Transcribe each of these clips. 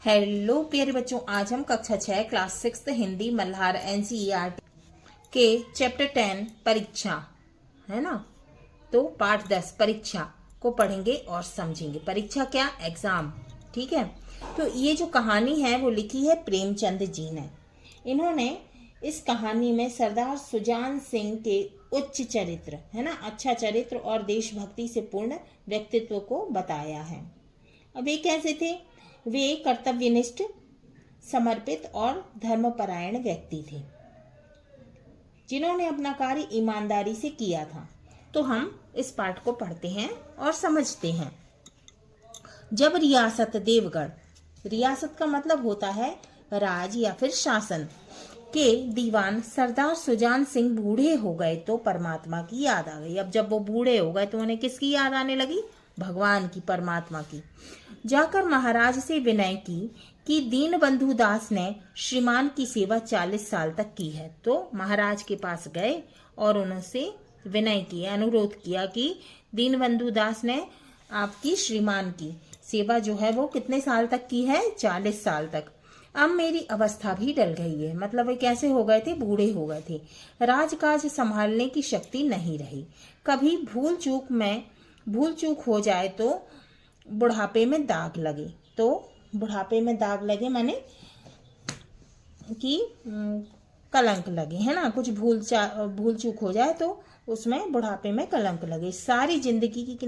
Hello प्यारे बच्चों, आज हम कक्षा 6 क्लास 6 हिंदी मल्हार एनसीईआरटी के चैप्टर 10 परीक्षा है ना। तो पाठ 10 परीक्षा को पढ़ेंगे और समझेंगे। परीक्षा क्या? एग्जाम। ठीक है। तो ये जो कहानी है वो लिखी है प्रेमचंद जी ने। इन्होंने इस कहानी में सरदार सुजान सिंह के उच्च चरित्र है ना, अच्छा चरित्र और देशभक्ति से पूर्ण व्यक्तित्व को बताया है। अब ये कैसे थे? वे कर्तव्यनिष्ठ, समर्पित और धर्मपरायण व्यक्ति थे जिन्होंने अपना कार्य ईमानदारी से किया था। तो हम इस पाठ को पढ़ते हैं और समझते हैं। जब रियासत देवगढ़, रियासत का मतलब होता है राज या फिर शासन, के दीवान सरदार सुजान सिंह बूढ़े हो गए तो परमात्मा की याद आ गई। अब जब वो बूढ़े हो गए तो उन्हें किसकी याद आने लगी? भगवान की, परमात्मा की। जाकर महाराज से विनय की कि दीनबंधु दास ने श्रीमान की सेवा 40 साल तक की है। तो महाराज के पास गए और उनसे विनय किया, अनुरोध किया कि दीनबंधु दास ने आपकी श्रीमान की सेवा जो है वो कितने साल तक की है? 40 साल तक। अब मेरी अवस्था भी डल गई है। मतलब वे कैसे हो गए थे? बूढ़े हो गए थे। राजकाज संभालने की शक्ति नहीं रही। कभी भूल चूक हो जाए तो बुढ़ापे में दाग लगे। तो बुढ़ापे में दाग लगे माने कि कलंक लगे, है ना। कुछ भूल चूक हो जाए तो उसमें बुढ़ापे में कलंक लगे। सारी जिंदगी की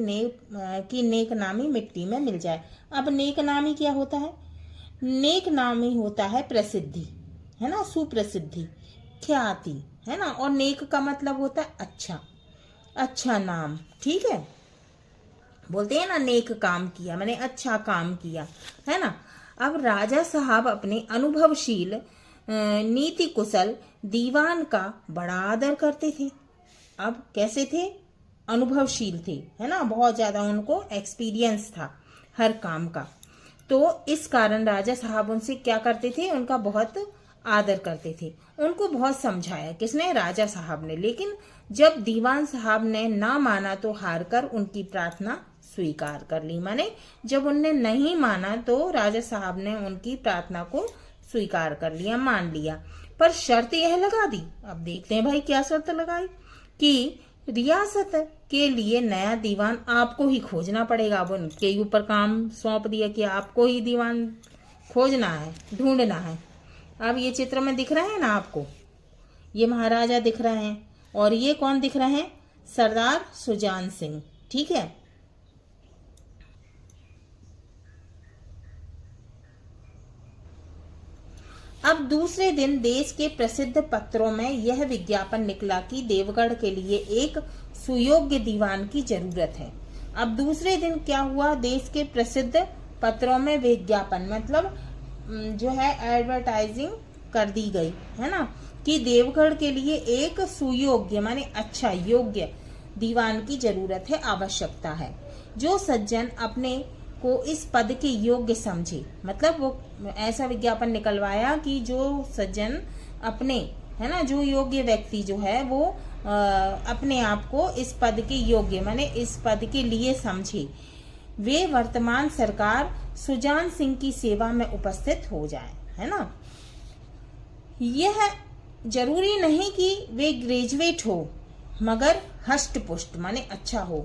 नेक नामी मिट्टी में मिल जाए। अब नेक नामी क्या होता है? नेक नामी होता है प्रसिद्धि, है ना, सुप्रसिद्धि, ख्याति, है ना। और नेक का मतलब होता है अच्छा, अच्छा नाम। ठीक है, बोलते हैं ना नेक काम किया, मैंने अच्छा काम किया, है ना। अब राजा साहब अपने अनुभवशील, नीति कुशल दीवान का बड़ा आदर करते थे। अब कैसे थे? अनुभवशील थे, है ना, बहुत ज्यादा उनको एक्सपीरियंस था हर काम का। तो इस कारण राजा साहब उनसे क्या करते थे? उनका बहुत आदर करते थे। उनको बहुत समझाया, किसने? राजा साहब ने। लेकिन जब दीवान साहब ने ना माना तो हार कर उनकी प्रार्थना स्वीकार कर ली। माने जब उनने नहीं माना तो राजा साहब ने उनकी प्रार्थना को स्वीकार कर लिया, मान लिया। पर शर्त यह लगा दी। अब देखते हैं भाई क्या शर्त लगाई कि रियासत के लिए नया दीवान आपको ही खोजना पड़ेगा। अब उनके ऊपर काम सौंप दिया कि आपको ही दीवान खोजना है, ढूंढना है। अब ये चित्र में दिख रहे हैं ना आपको, ये महाराजा दिख रहे हैं और ये कौन दिख रहे हैं? सरदार सुजान सिंह। ठीक है। अब दूसरे दिन देश के प्रसिद्ध पत्रों में यह विज्ञापन निकला कि देवगढ़ के लिए एक सुयोग्य दीवान की जरूरत है। अब दूसरे दिन क्या हुआ? देश के प्रसिद्ध पत्रों में विज्ञापन मतलब जो है एडवर्टाइजिंग कर दी गई, है ना, कि देवगढ़ के लिए एक सुयोग्य माने अच्छा, योग्य दीवान की जरूरत है, आवश्यकता है। जो सज्जन अपने को इस पद के योग्य समझे। मतलब वो ऐसा विज्ञापन निकलवाया कि जो सज्जन अपने, है ना, जो योग्य व्यक्ति जो है वो अपने आप को इस पद के योग्य माने इस पद के लिए समझे, वे वर्तमान सरकार सुजान सिंह की सेवा में उपस्थित हो जाए, है ना। यह जरूरी नहीं कि वे ग्रेजुएट हो, मगर हष्ट पुष्ट माने अच्छा हो,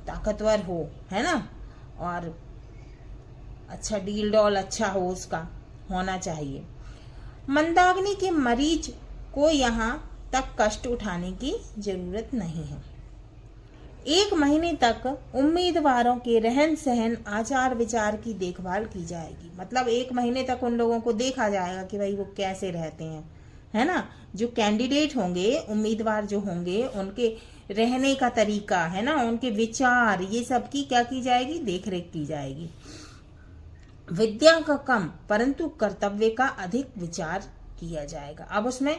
ताकतवर हो, है ना, और अच्छा डील डॉल अच्छा हो, उसका होना चाहिए। मंदाग्नि के मरीज को यहाँ तक कष्ट उठाने की जरूरत नहीं है। 1 महीने तक उम्मीदवारों के रहन सहन, आचार विचार की देखभाल की जाएगी। मतलब 1 महीने तक उन लोगों को देखा जाएगा कि भाई वो कैसे रहते हैं, है ना। जो कैंडिडेट होंगे, उम्मीदवार जो होंगे, उनके रहने का तरीका, है ना, उनके विचार, ये सब की क्या की जाएगी? देखरेख की जाएगी। विद्या का कम परंतु कर्तव्य का अधिक विचार किया जाएगा। अब उसमें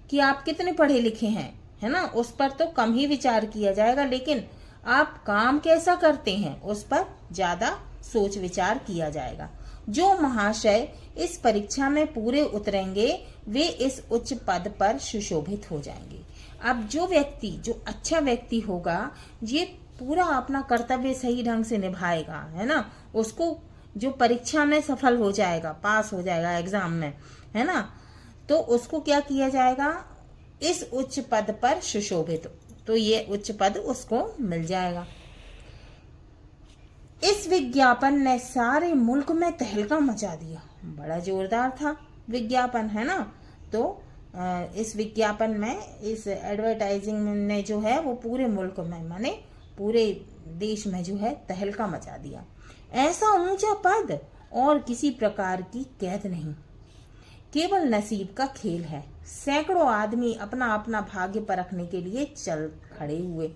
कि आप कितने पढ़े लिखे हैं, है ना, उस पर तो कम ही विचार किया जाएगा, लेकिन आप काम कैसा करते हैं उस पर ज्यादा सोच विचार किया जाएगा। जो महाशय इस परीक्षा में पूरे उतरेंगे वे इस उच्च पद पर सुशोभित हो जाएंगे। अब जो व्यक्ति, जो अच्छा व्यक्ति होगा, ये पूरा अपना कर्तव्य सही ढंग से निभाएगा, है ना, उसको जो परीक्षा में सफल हो जाएगा, पास हो जाएगा एग्जाम में, है ना, तो उसको क्या किया जाएगा, इस उच्च पद पर सुशोभित, तो ये उच्च पद उसको मिल जाएगा। इस विज्ञापन ने सारे मुल्क में तहलका मचा दिया। बड़ा जोरदार था विज्ञापन, है ना। तो इस विज्ञापन में, इस एडवर्टाइजिंग ने जो है वो पूरे मुल्क में, माने पूरे देश में जो है तहलका मचा दिया। ऐसा ऊंचा पद और किसी प्रकार की कैद नहीं, केवल नसीब का खेल है। सैकड़ों आदमी अपना अपना भाग्य परखने के लिए चल खड़े हुए।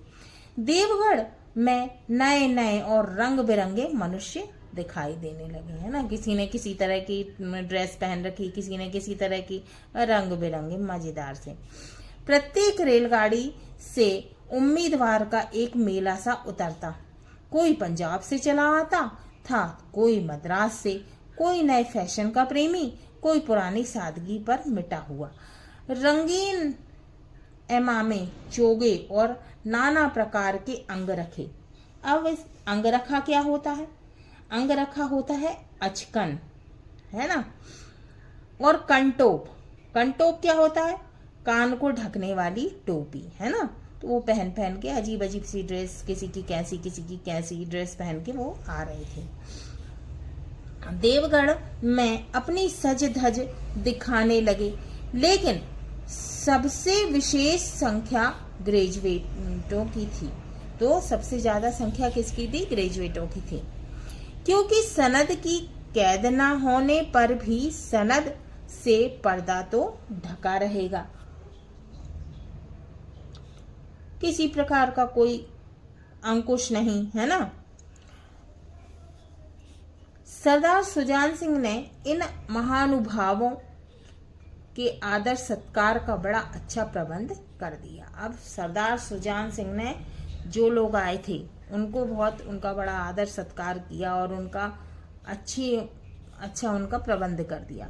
देवगढ़ में नए नए और रंग बिरंगे मनुष्य दिखाई देने लगे, है ना। किसी ने किसी तरह की ड्रेस पहन रखी, किसी ने किसी तरह की, रंग बिरंगे मजेदार से। प्रत्येक रेलगाड़ी से उम्मीदवार का एक मेला सा उतरता। कोई पंजाब से चला आता था, कोई मद्रास से, कोई नए फैशन का प्रेमी, कोई पुरानी सादगी पर मिटा हुआ। रंगीन एमामे, चोगे और नाना प्रकार के अंगरखे। अब इस अंगरखा क्या होता है? अंगरखा होता है अचकन, है ना। और कंटोप, कंटोप क्या होता है? कान को ढकने वाली टोपी, है ना। तो वो पहन पहन के अजीब अजीब सी ड्रेस, किसी की कैसी ड्रेस पहन के वो आ रहे थे। देवगढ़ में अपनी सज धज दिखाने लगे, लेकिन सबसे विशेष संख्या ग्रेजुएटों की थी। तो सबसे ज्यादा संख्या किसकी थी? ग्रेजुएटों की थी, क्योंकि सनद की कैद न होने पर भी सनद से पर्दा तो ढका रहेगा। किसी प्रकार का कोई अंकुश नहीं, है ना। सरदार सुजान सिंह ने इन महानुभावों के आदर सत्कार का बड़ा अच्छा प्रबंध कर दिया। अब सरदार सुजान सिंह ने जो लोग आए थे उनको बहुत, उनका बड़ा आदर सत्कार किया और उनका अच्छा उनका प्रबंध कर दिया।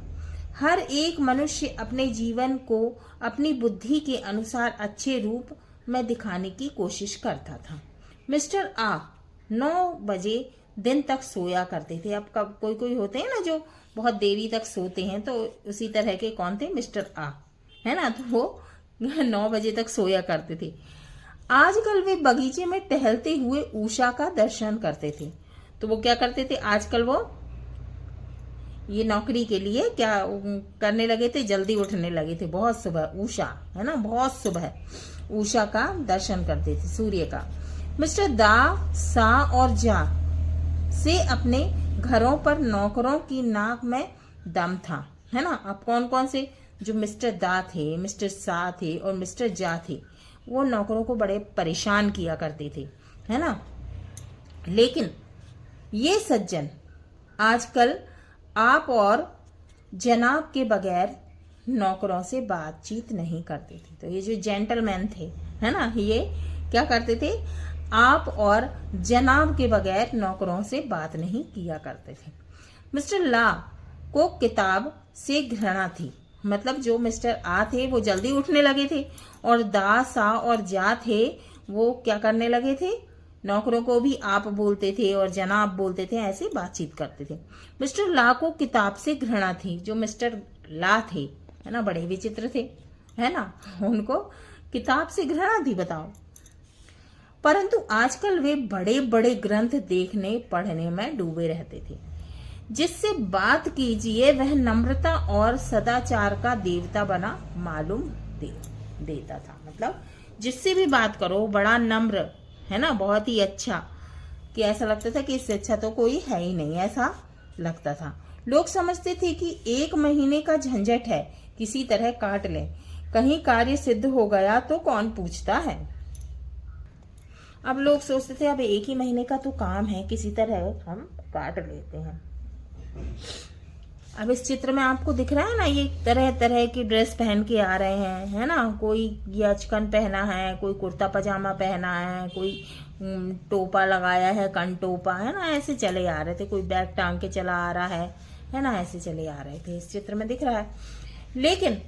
हर एक मनुष्य अपने जीवन को अपनी बुद्धि के अनुसार अच्छे रूप में दिखाने की कोशिश करता था। मिस्टर आ 9 बजे दिन तक सोया करते थे। अब कब कोई होते हैं ना जो बहुत देरी तक सोते हैं, तो उसी तरह के कौन थे? मिस्टर आ, है ना। तो वो 9 बजे तक सोया करते थे। आजकल वे बगीचे में टहलते हुए उषा का दर्शन करते थे। तो वो क्या करते थे? आजकल वो ये नौकरी के लिए क्या करने लगे थे? जल्दी उठने लगे थे, बहुत सुबह उषा, है ना, बहुत सुबह उषा का दर्शन करते थे, सूर्य का। मिस्टर दा, सा और जा से अपने घरों पर नौकरों की नाक में दम था, है ना। अब कौन कौन से? जो मिस्टर दा थे, मिस्टर सा थे और मिस्टर जा थे, वो नौकरों को बड़े परेशान किया करते थे, है ना। लेकिन ये सज्जन आजकल आप और जनाब के बगैर नौकरों से बातचीत नहीं करते थे। तो ये जो जेंटलमैन थे, है ना, ये क्या करते थे? आप और जनाब के बगैर नौकरों से बात नहीं किया करते थे। मिस्टर ला को किताब से घृणा थी। मतलब जो मिस्टर आ थे वो जल्दी उठने लगे थे, और दा, सा और जा थे वो क्या करने लगे थे? नौकरों को भी आप बोलते थे और जनाब बोलते थे, ऐसे बातचीत करते थे। मिस्टर ला को किताब से घृणा थी। जो मिस्टर ला थे, है ना, बड़े विचित्र थे, है ना, उनको किताब से घृणा थी, बताओ। परंतु आजकल वे बड़े बड़े ग्रंथ देखने पढ़ने में डूबे रहते थे। जिससे बात कीजिए वह नम्रता और सदाचार का देवता बना मालूम देता था। मतलब जिससे भी बात करो बड़ा नम्र, है ना, बहुत ही अच्छा, कि ऐसा लगता था कि इससे अच्छा तो कोई है ही नहीं, ऐसा लगता था। लोग समझते थे कि 1 महीने का झंझट है, किसी तरह काट ले, कहीं कार्य सिद्ध हो गया तो कौन पूछता है। अब लोग सोचते थे अब 1 ही महीने का तो काम है, किसी तरह हम काट लेते हैं। अब इस चित्र में आपको दिख रहा है ना, ये तरह तरह की ड्रेस पहन के आ रहे हैं, है ना। कोई यचकन पहना है, कोई कुर्ता पजामा पहना है, कोई टोपा लगाया है, कन टोपा, है ना, ऐसे चले आ रहे थे। कोई बैग टांग के चला आ रहा है ना, ऐसे चले आ रहे थे, इस चित्र में दिख रहा है। लेकिन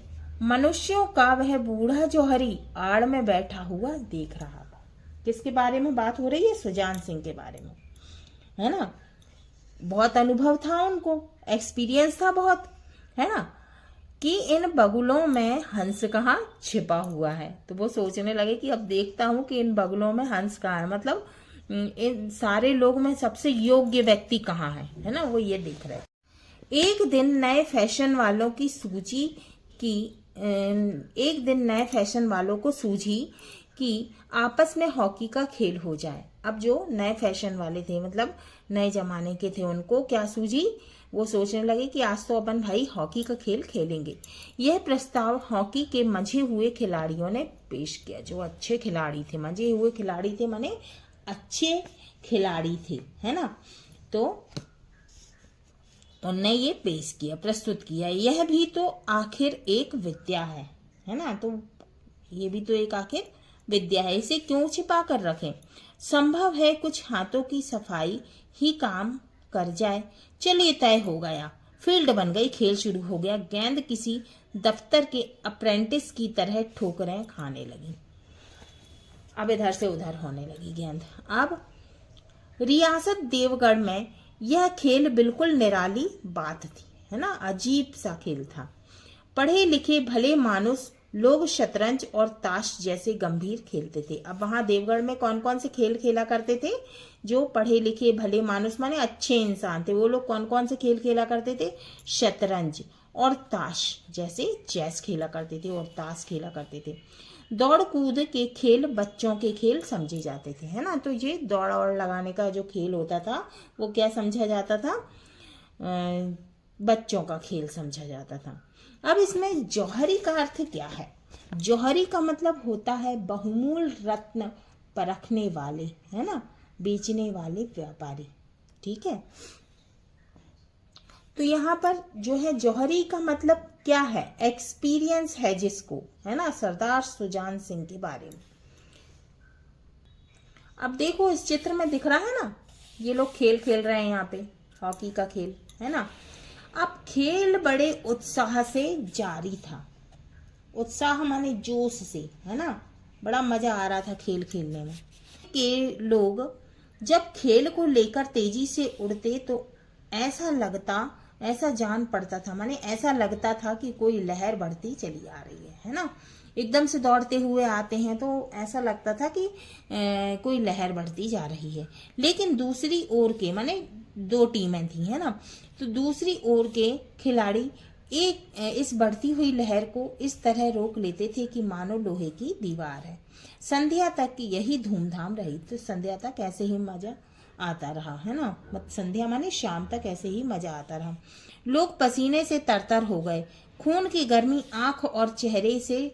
मनुष्यों का वह बूढ़ा जौहरी आड़ में बैठा हुआ देख रहा था। किसके बारे में बात हो रही है? सुजान सिंह के बारे में, है ना। बहुत अनुभव था उनको, एक्सपीरियंस था बहुत, है ना, कि इन बगुलों में हंस कहाँ छिपा हुआ है। तो वो सोचने लगे कि अब देखता हूं कि इन बगुलों में हंस कहाँ है, मतलब इन सारे लोग में सबसे योग्य व्यक्ति कहाँ है ना, वो ये देख रहे। एक दिन नए फैशन वालों की सूची की एक दिन नए फैशन वालों को सूझी कि आपस में हॉकी का खेल हो जाए। अब जो नए फैशन वाले थे, मतलब नए जमाने के थे, उनको क्या सूझी, वो सोचने लगे कि आज तो अपन भाई हॉकी का खेल खेलेंगे। यह प्रस्ताव हॉकी के मंझे हुए खिलाड़ियों ने पेश किया। जो अच्छे खिलाड़ी थे, मंझे हुए खिलाड़ी थे माने अच्छे खिलाड़ी थे, है ना, तो उनने ये पेश किया, प्रस्तुत किया। यह भी तो आखिर एक विद्या है ना, तो ये भी तो एक आखिर विद्या है, इसे क्यों छिपा कर रखें। संभव है कुछ हाथों की सफाई ही काम कर जाए। चलिए, तय हो गया, फील्ड बन गई, खेल शुरू हो गया। गेंद किसी दफ्तर के अप्रेंटिस की तरह ठोकरें खाने लगी। अब इधर से उधर होने लगी गेंद। अब रियासत देवगढ़ में यह खेल बिल्कुल निराली बात थी, है ना, अजीब सा खेल था। पढ़े लिखे भले मानुस लोग शतरंज और ताश जैसे गंभीर खेलते थे। अब वहां देवगढ़ में कौन कौन से खेल खेला करते थे, जो पढ़े लिखे भले मानुस माने अच्छे इंसान थे, वो लोग कौन कौन से खेल खेला करते थे, शतरंज और ताश जैसे चेस खेला करते थे और ताश खेला करते थे। दौड़ कूद के खेल बच्चों के खेल समझे जाते थे, है ना, तो ये दौड़ और लगाने का जो खेल होता था वो क्या समझा जाता था, बच्चों का खेल समझा जाता था। अब इसमें जौहरी का अर्थ क्या है। जौहरी का मतलब होता है बहुमूल्य रत्न परखने वाले, है ना, बेचने वाले व्यापारी, ठीक है। तो यहाँ पर जो है जौहरी का मतलब क्या है, एक्सपीरियंस है जिसको, है ना, सरदार सुजान सिंह के बारे में। अब देखो इस चित्र में दिख रहा है ना, ये लोग खेल खेल रहे हैं यहाँ पे, हॉकी का खेल, है ना। अब खेल बड़े उत्साह से जारी था। उत्साह माने जोश से, है ना, बड़ा मजा आ रहा था खेल खेलने में। के लोग जब खेल को लेकर तेजी से उड़ते तो ऐसा जान पड़ता था, माने ऐसा लगता था कि कोई लहर बढ़ती चली आ रही है ना। एकदम से दौड़ते हुए आते हैं तो ऐसा लगता था कि कोई लहर बढ़ती जा रही है। लेकिन दूसरी ओर के, माने दो टीमें थी, है ना, तो दूसरी ओर के खिलाड़ी इस बढ़ती हुई लहर को इस तरह रोक लेते थे कि मानो लोहे की दीवार है। संध्या तक की यही धूमधाम रही। तो संध्या तक ऐसे ही मजा आता रहा, है ना, मत संध्या माने शाम तक ऐसे ही मजा आता रहा। लोग पसीने से तरतर हो गए, खून की गर्मी आंख और चेहरे से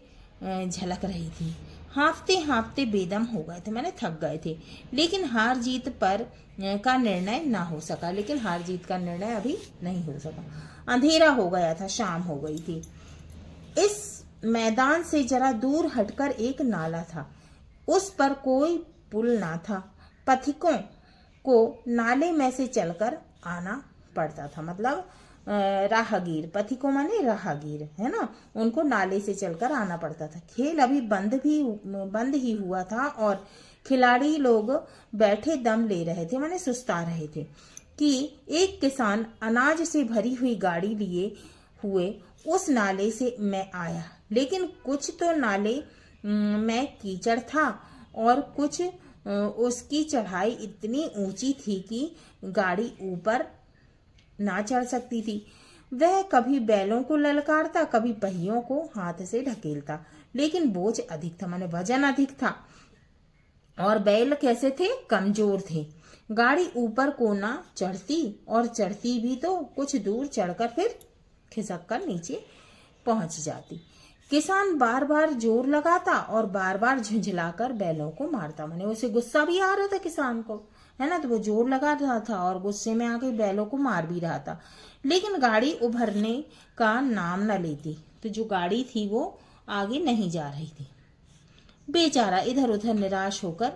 झलक रही थी। हाँफते हाँफते बेदम हो गए थे, माने थक गए थे। लेकिन हार जीत पर का निर्णय ना हो सका, लेकिन हार जीत का निर्णय अभी नहीं हो सका। अंधेरा हो गया था, शाम हो गई थी। इस मैदान से जरा दूर हटकर एक नाला था, उस पर कोई पुल ना था। पथिकों को नाले में से चलकर आना पड़ता था, मतलब राहगीर, पथिकों माने राहगीर, है ना, उनको नाले से चलकर आना पड़ता था। खेल अभी बंद ही हुआ था और खिलाड़ी लोग बैठे दम ले रहे थे, माने सुस्ता रहे थे कि एक किसान अनाज से भरी हुई गाड़ी लिए हुए उस नाले से मैं आया। लेकिन कुछ तो नाले में कीचड़ था और कुछ उसकी चढ़ाई इतनी ऊंची थी कि गाड़ी ऊपर ना चढ़ सकती थी। वह कभी बैलों को ललकारता, कभी पहियों को हाथ से ढकेलता, लेकिन बोझ अधिक था, माने वजन अधिक था। और बैल कैसे थे, कमजोर थे। गाड़ी ऊपर को ना चढ़ती, और चढ़ती भी तो कुछ दूर चढ़कर फिर खिसक कर नीचे पहुंच जाती। किसान बार बार जोर लगाता और बार बार झुंझलाकर बैलों को मारता, माने उसे गुस्सा भी आ रहा था किसान को, है ना, तो वो जोर लगा रहा था और गुस्से में आके बैलों को मार भी रहा था। लेकिन गाड़ी उभरने का नाम न लेती, तो जो गाड़ी थी वो आगे नहीं जा रही थी। बेचारा इधर उधर निराश होकर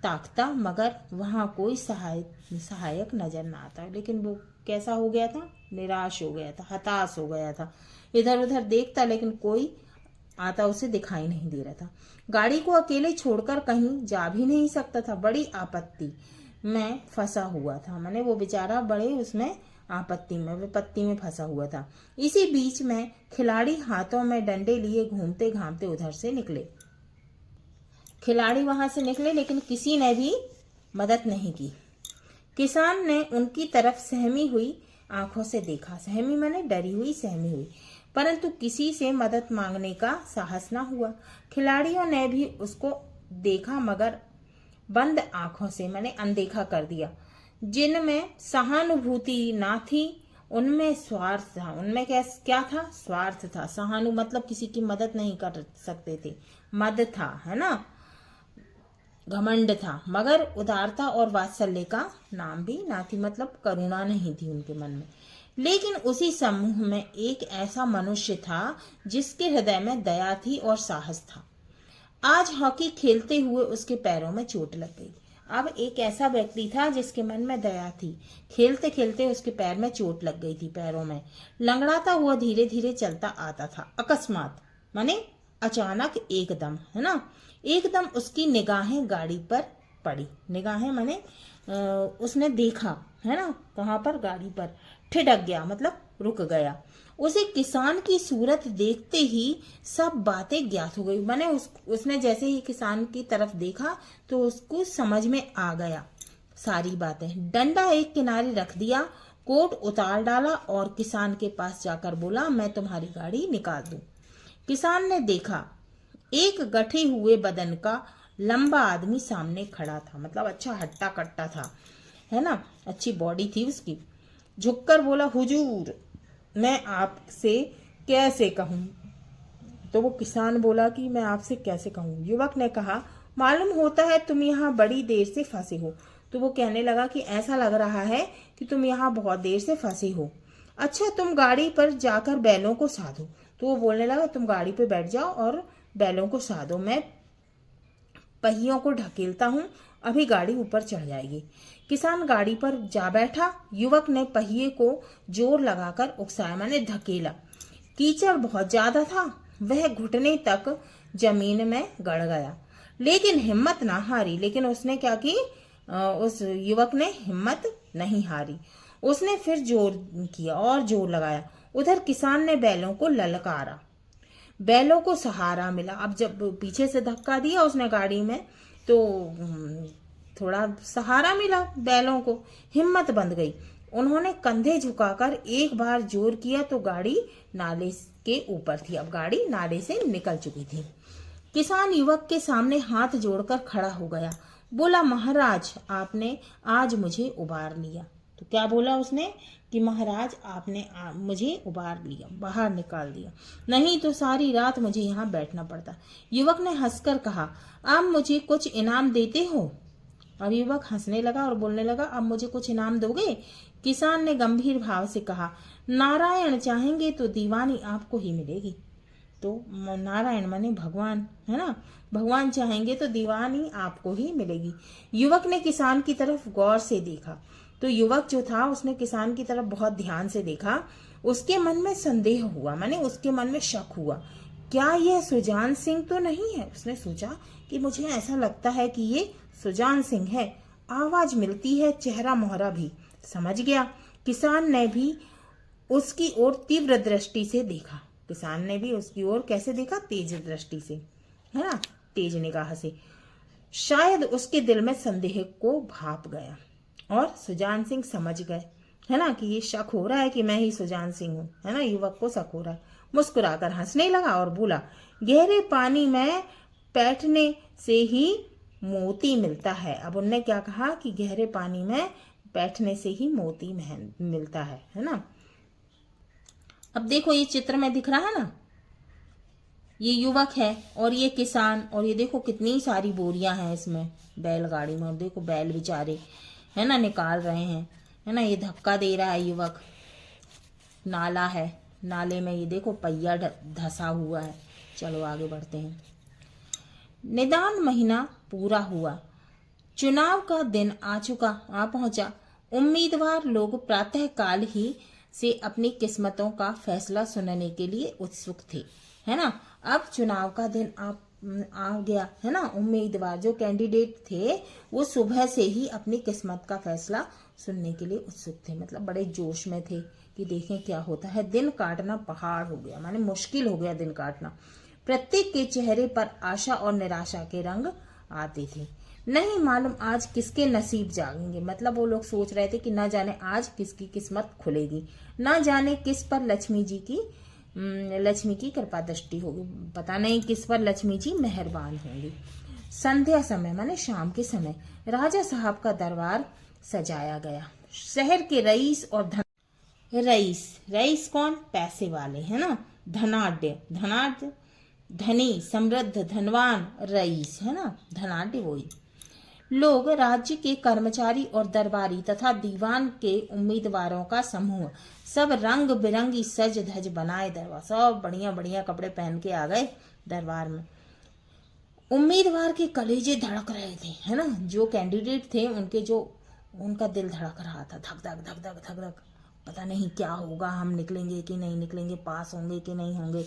ताकता, मगर वहां कोई सहायक नजर न आता। लेकिन वो कैसा हो गया था, निराश हो गया था, हताश हो गया था। इधर उधर देखता लेकिन कोई आता उसे दिखाई नहीं दे रहा था। गाड़ी को अकेले छोड़कर कहीं जा भी नहीं सकता था। बड़ी आपत्ति, में फंसा हुआ था, माने वो बेचारा बड़े उसमें आपत्ति में विपत्ति में फंसा हुआ था। इसी बीच में खिलाड़ी हाथों में डंडे लिए घूमते घामते उधर से निकले। खिलाड़ी वहां से निकले लेकिन किसी ने भी मदद नहीं की। किसान ने उनकी तरफ सहमी हुई आंखों से देखा, सहमी माने डरी हुई सहमी हुई, परंतु किसी से मदद मांगने का साहस न हुआ। खिलाड़ियों ने भी उसको देखा मगर बंद आंखों से माने अनदेखा कर दिया। जिनमें सहानुभूति ना थी उनमें स्वार्थ था। उनमें क्या था? स्वार्थ था। सहानु मतलब किसी की मदद नहीं कर सकते थे, मद था, है ना, घमंड था, मगर उदारता और वात्सल्य का नाम भी ना थी, मतलब करुणा नहीं थी उनके मन में। लेकिन उसी समूह में एक ऐसा मनुष्य था जिसके हृदय में दया थी और साहस था। आज हॉकी खेलते हुए उसके पैरों में चोट लग गई। अब एक ऐसा व्यक्ति था जिसके मन में दया थी। खेलते खेलते उसके पैर में चोट लग गई थी, पैरों में। लंगड़ाता हुआ धीरे धीरे चलता आता था। अकस्मात माने अचानक, एकदम, है ना, एकदम उसकी निगाहें गाड़ी पर पड़ी। निगाहें माने उसने देखा, है ना, कहाँ पर? गाड़ी पर। ठिठक गया मतलब रुक गया। उसे किसान की सूरत देखते ही सब बातें ज्ञात हो गई। माने उसने जैसे ही किसान की तरफ देखा तो उसको समझ में आ गया सारी बातें। डंडा एक किनारे रख दिया, कोट उतार डाला और किसान के पास जाकर बोला, मैं तुम्हारी गाड़ी निकाल दूं। किसान ने देखा एक गठे हुए बदन का लंबा आदमी सामने खड़ा था, मतलब अच्छा हट्टा कट्टा था, है ना, अच्छी बॉडी थी उसकी। झुककर बोला, हुजूर मैं आपसे कैसे कहूँ? तो वो किसान बोला कि मैं आपसे कैसे कहूँ? युवक ने कहा, मालूम होता है तुम यहाँ बड़ी देर से फंसे हो। तो वो कहने लगा कि ऐसा लग रहा है कि तुम यहाँ बहुत देर से फंसे हो। अच्छा तुम गाड़ी पर जाकर बैलों को साधो। तो वो बोलने लगा, तुम गाड़ी पे बैठ जाओ और बैलों को साधो, मैं पहियों को ढकेलता हूँ, अभी गाड़ी ऊपर चढ़ जाएगी। किसान गाड़ी पर जा बैठा। युवक ने पहिए को जोर लगाकर उकसाया, माने धकेला। कीचड़ बहुत ज्यादा था, वह घुटने तक जमीन में गड़ गया, लेकिन हिम्मत ना हारी। लेकिन उसने क्या की? उस युवक ने हिम्मत नहीं हारी। उसने फिर जोर किया और जोर लगाया। उधर किसान ने बैलों को ललकारा, बैलों को सहारा मिला। अब जब पीछे से धक्का दिया उसने गाड़ी में तो थोड़ा सहारा मिला बैलों को, हिम्मत बंध गई। उन्होंने कंधे झुकाकर एक बार जोर किया तो गाड़ी नाले के ऊपर थी। अब गाड़ी नाले से निकल चुकी थी। किसान युवक के सामने हाथ जोड़कर खड़ा हो गया, बोला, महाराज आपने आज मुझे उबार लिया। तो क्या बोला उसने कि महाराज आपने मुझे उबार लिया, बाहर निकाल दिया, नहीं तो सारी रात मुझे यहाँ बैठना पड़ता। युवक ने हंसकर कहा, आप मुझे कुछ इनाम देते हो? अब युवक हंसने लगा और बोलने लगा, अब मुझे कुछ इनाम दोगे? किसान ने गंभीर भाव से कहा, नारायण चाहेंगे तो दीवानी आपको ही मिलेगी। तो नारायण माने भगवान, है ना, भगवान चाहेंगे तो दीवानी आपको ही मिलेगी। युवक ने किसान की तरफ गौर से देखा। तो युवक जो था उसने किसान की तरफ बहुत ध्यान से देखा। उसके मन में संदेह हुआ, माने उसके मन में शक हुआ, क्या यह सुजान सिंह तो नहीं है? उसने सोचा कि मुझे ऐसा लगता है कि ये सुजान सिंह है, आवाज मिलती है, चेहरा मोहरा भी। समझ गया। किसान ने भी उसकी ओर तीव्र दृष्टि से देखा। किसान ने भी उसकी ओर कैसे देखा? तेज दृष्टि से, है ना, तेज निगाह से। शायद उसके दिल में संदेह को भाप गया और सुजान सिंह समझ गए, है ना, कि ये शक हो रहा है कि मैं ही सुजान सिंह हूँ, है ना, युवक को शक हो रहा है। मुस्कुराकर हंसने लगा और बोला, गहरे पानी में बैठने से ही मोती मिलता है। अब उनने क्या कहा कि गहरे पानी में बैठने से ही मोती मिलता है ना। अब देखो ये चित्र में दिख रहा है ना, ये युवक है और ये किसान, और ये देखो कितनी सारी बोरियां हैं इसमें बैलगाड़ी में, और देखो बैल बेचारे, है ना, निकाल रहे हैं, है ना, ये धक्का दे रहा है युवक। नाला है, नाले में ये देखो पहिया धसा हुआ है। चलो आगे बढ़ते हैं। निदान महीना पूरा हुआ, चुनाव का दिन आ पहुंचा। उम्मीदवार लोग प्रातः काल ही से अपनी किस्मतों का फैसला सुनने के लिए उत्सुक थे, है ना। अब चुनाव का दिन आ आ गया, है ना। उम्मीदवार जो कैंडिडेट थे वो सुबह से ही अपनी किस्मत का फैसला सुनने के लिए उत्सुक थे, मतलब बड़े जोश में थे कि देखें क्या होता है। दिन काटना पहाड़ हो गया, माने मुश्किल हो गया दिन काटना। प्रत्येक के चेहरे पर आशा और निराशा के रंग आते थे। नहीं मालूम आज किसके नसीब जागेंगे, मतलब वो लोग सोच रहे थे कि ना जाने आज किसकी किस्मत खुलेगी, ना जाने किस पर लक्ष्मी की कृपा दृष्टि होगी, पता नहीं किस पर लक्ष्मी जी मेहरबान होंगी। संध्या समय माने शाम के समय राजा साहब का दरबार सजाया गया। शहर के रईस और रईस कौन, पैसे वाले, है ना। धनाढ्य धनी समृद्ध धनवान रईस, है ना, धनाढ्य वही लोग, राज्य के कर्मचारी और दरबारी तथा दीवान के उम्मीदवारों का समूह, सब रंग बिरंगी सज धज बनाए दरबार, सब बढ़िया बढ़िया कपड़े पहन के आ गए दरबार में। उम्मीदवार के कलेजे धड़क रहे थे, है ना, जो कैंडिडेट थे उनका दिल धड़क रहा था, धक धक धक धक धक धक, पता नहीं क्या होगा, हम निकलेंगे कि नहीं निकलेंगे, पास होंगे कि नहीं होंगे।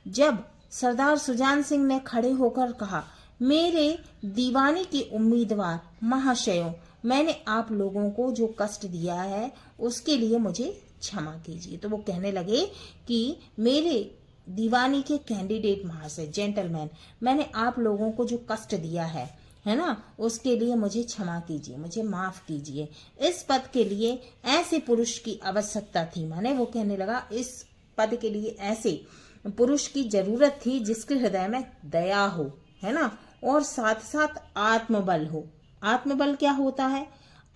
जब सरदार सुजान सिंह ने खड़े होकर कहा, मेरे दीवानी के उम्मीदवार महाशयों, मैंने आप लोगों को जो कष्ट दिया है उसके लिए मुझे क्षमा कीजिए। तो वो कहने लगे कि मेरे दीवानी के कैंडिडेट महाशय, जेंटलमैन, मैंने आप लोगों को जो कष्ट दिया है ना, उसके लिए मुझे क्षमा कीजिए, मुझे माफ कीजिए। इस पद के लिए ऐसे पुरुष की आवश्यकता थी, माने वो कहने लगा इस पद के लिए ऐसे पुरुष की जरूरत थी जिसके हृदय में दया हो, है ना, और साथ साथ आत्मबल हो। आत्मबल क्या होता है,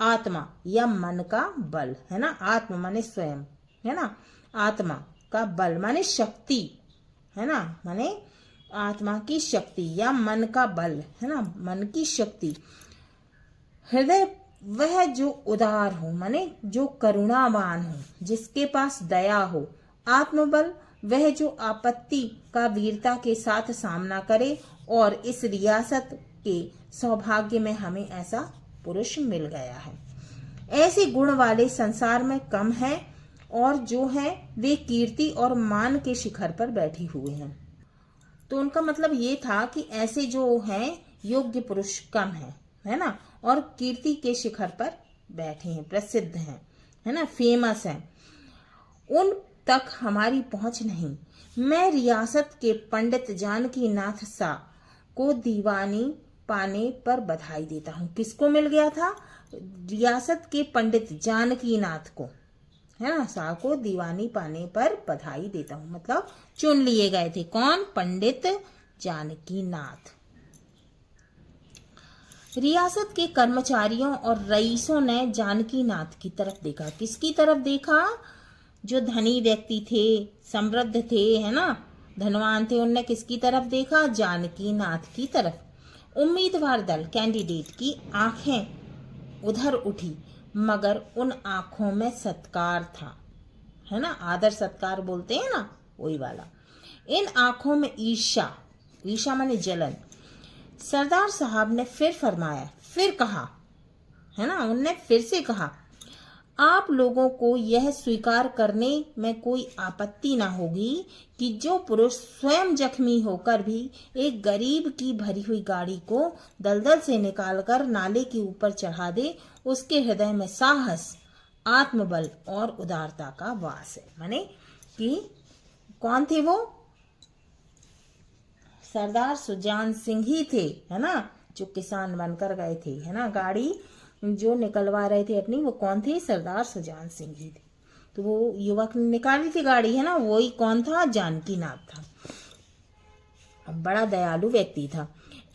आत्मा या मन का बल, है ना। आत्मा माने स्वयं, है ना, आत्मा का बल माने शक्ति, है ना, माने आत्मा की शक्ति या मन का बल, है ना, मन की शक्ति। हृदय वह जो उदार हो, माने जो करुणावान हो, जिसके पास दया हो। आत्मबल वह जो आपत्ति का वीरता के साथ सामना करे, और इस रियासत के सौभाग्य में हमें ऐसा पुरुष मिल गया है। ऐसे गुण वाले संसार में कम हैं, और जो हैं वे कीर्ति और मान के शिखर पर बैठे हुए हैं। तो उनका मतलब ये था कि ऐसे जो हैं योग्य पुरुष कम हैं, है ना, और कीर्ति के शिखर पर बैठे हैं, प्रसिद्ध हैं, है ना, फेमस हैं, उन तक हमारी पहुंच नहीं। मैं रियासत के पंडित जानकी नाथ सा को दीवानी पाने पर बधाई देता हूँ। किसको मिल गया था, रियासत के पंडित जानकी नाथ को, है ना, सा को दीवानी पाने पर बधाई देता हूँ, मतलब चुन लिए गए थे। कौन, पंडित जानकी नाथ। रियासत के कर्मचारियों और रईसों ने जानकी नाथ की तरफ देखा। किसकी तरफ देखा, जो धनी व्यक्ति थे, समृद्ध थे, है ना, धनवान थे, उनने किसकी तरफ देखा, जानकी नाथ की तरफ। उम्मीदवार दल कैंडिडेट की आंखें उधर उठी, मगर उन आंखों में सत्कार था, है ना, आदर सत्कार बोलते हैं ना, वही वाला। इन आंखों में ईर्ष्या माने जलन। सरदार साहब ने फिर फरमाया, फिर कहा, है ना, उनने फिर से कहा, आप लोगों को यह स्वीकार करने में कोई आपत्ति ना होगी कि जो पुरुष स्वयं जख्मी होकर भी एक गरीब की भरी हुई गाड़ी को दलदल से निकालकर नाले के ऊपर चढ़ा दे, उसके हृदय में साहस, आत्मबल और उदारता का वास है। माने कि कौन थे वो, सरदार सुजान सिंह ही थे, है ना, जो किसान बनकर गए थे, है ना, गाड़ी जो निकलवा रहे थे अपनी, वो कौन थे, सरदार सुजान सिंह ही थे। तो वो युवक ने निकाली थी गाड़ी, है ना, वही कौन था, जानकी नाथ था। अब बड़ा दयालु व्यक्ति था।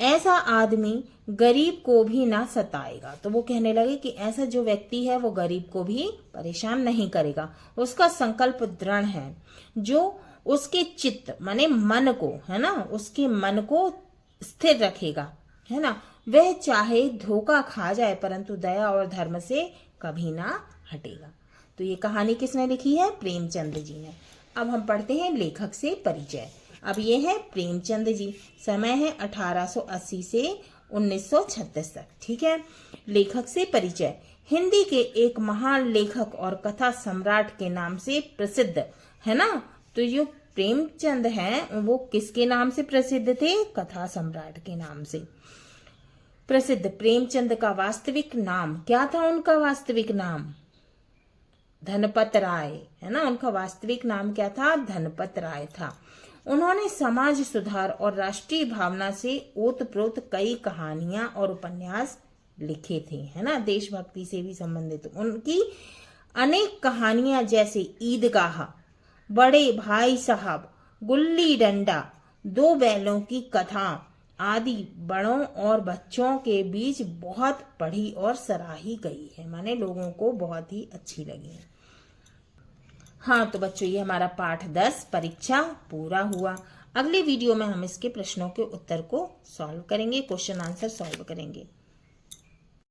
ऐसा आदमी गरीब को भी ना सताएगा। तो वो कहने लगे कि ऐसा जो व्यक्ति है वो गरीब को भी परेशान नहीं करेगा, उसका संकल्प दृढ़ है, जो उसके चित्त माने मन को, है ना, उसके मन को स्थिर रखेगा, है ना, वह चाहे धोखा खा जाए परंतु दया और धर्म से कभी ना हटेगा। तो ये कहानी किसने लिखी है, प्रेमचंद जी ने। अब हम पढ़ते हैं लेखक से परिचय। अब ये है प्रेमचंद जी, समय है 1880 से 1936 तक, ठीक है। लेखक से परिचय, हिंदी के एक महान लेखक और कथा सम्राट के नाम से प्रसिद्ध, है ना। तो जो प्रेमचंद हैं वो किसके नाम से प्रसिद्ध थे? कथा सम्राट के नाम से प्रसिद्ध। प्रेमचंद का वास्तविक नाम क्या था? उनका वास्तविक नाम धनपत राय है ना। उनका वास्तविक नाम क्या था? धनपत राय था। उन्होंने समाज सुधार और राष्ट्रीय भावना से ओतप्रोत कई कहानियां और उपन्यास लिखे थे, है ना। देशभक्ति से भी संबंधित उनकी अनेक कहानियां जैसे ईदगाह, बड़े भाई साहब, गुल्ली डंडा, दो बैलों की कथा आदि बड़ों और बच्चों के बीच बहुत पढ़ी और सराही गई है, माने लोगों को बहुत ही अच्छी लगी। हाँ तो बच्चों, ये हमारा पाठ 10 परीक्षा पूरा हुआ। अगले वीडियो में हम इसके प्रश्नों के उत्तर को सॉल्व करेंगे, क्वेश्चन आंसर सॉल्व करेंगे।